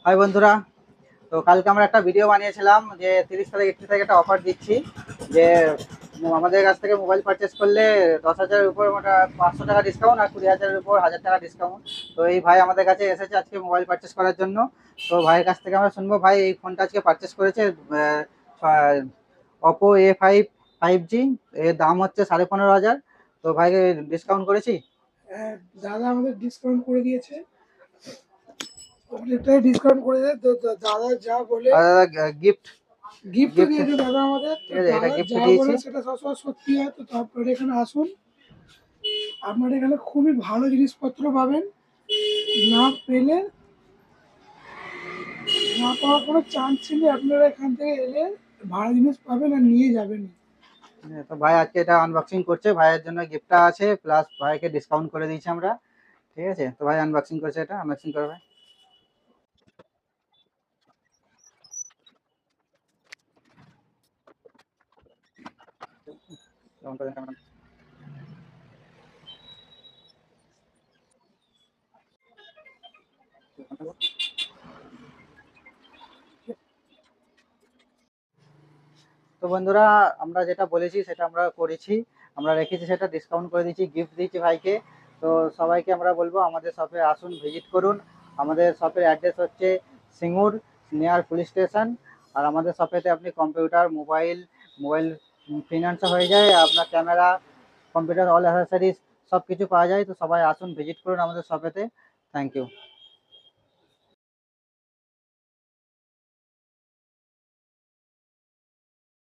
High বন্ধুরা, তো কালকে আমরা একটা ভিডিও বানিয়েছিলাম যে 30 তারিখ 31 তারিখ একটা অফার দিচ্ছি যে আমাদের কাছ থেকে মোবাইল পারচেস করলে 10,000-এর উপর মোটা 500 টাকা ডিসকাউন্ট আর 20,000-এর উপর 1,000 টাকা ডিসকাউন্ট। তো এই ভাই আমাদের কাছে এসেছে আজকে মোবাইল পারচেস করার জন্য। তো ভাইয়ের কাছ থেকে আমরা শুনবো ভাই এই ফোনটা আজকে পারচেস করেছে অপো A5 5G। এর দাম হচ্ছে 15,500। তো ভাইকে ডিসকাউন্ট করেছি। হ্যাঁ, দাদা আমাদের ডিসকাউন্ট করে দিয়েছে, অনেকটাই ডিসকাউন্ট করে দেয়। তো দাদা যা বলে আর দাদা গিফট গিফট গিফট দিয়েছে দাদা আমাদের। তো ঠিক আছে, এটা দাদা গিফট যা দিয়েছি। বলে সেটা সবসময় সত্যি হয়। তো আপনারা এখানে আসুন, আপনারা এখানে খুবই ভালো জিনিসপত্র পাবেন। না পেলে না পাওয়ার কোনো চান্স নেই। আপনারা এখান থেকে এলে ভালো জিনিস পাবেন আর নিয়ে যাবেন। হ্যাঁ, তো ভাই আজকে এটা আনবক্সিং করছে, ভাইয়ের জন্য গিফটটা আছে প্লাস ভাইকে ডিসকাউন্ট করে দিয়েছি আমরা। ঠিক আছে, তো ভাই আনবক্সিং করছে, এটা আনবক্সিং করো ভাই। কেমন করে কেমন? তো বন্ধুরা, আমরা যেটা বলেছি সেটা আমরা করেছি, আমরা রেখেছি, সেটা ডিসকাউন্ট করে দিয়েছি, গিফট দিয়েছি ভাইকে। তো সবাইকে আমরা বলবো আমাদের শপে আসুন, ভিজিট করুন। আমাদের শপের অ্যাড্রেস হচ্ছে সিঙ্গুর, নিয়ার পুলিশ স্টেশন। আর আমাদের শপেতে আপনি কম্পিউটার, মোবাইল ফিনান্সও হয়ে যায়, আপনার ক্যামেরা, কম্পিউটার, অল অ্যাসেসরিজ সব কিছু পাওয়া যায়। তো সবাই আসুন, ভিজিট করুন আমাদের শপেতে। Thank you.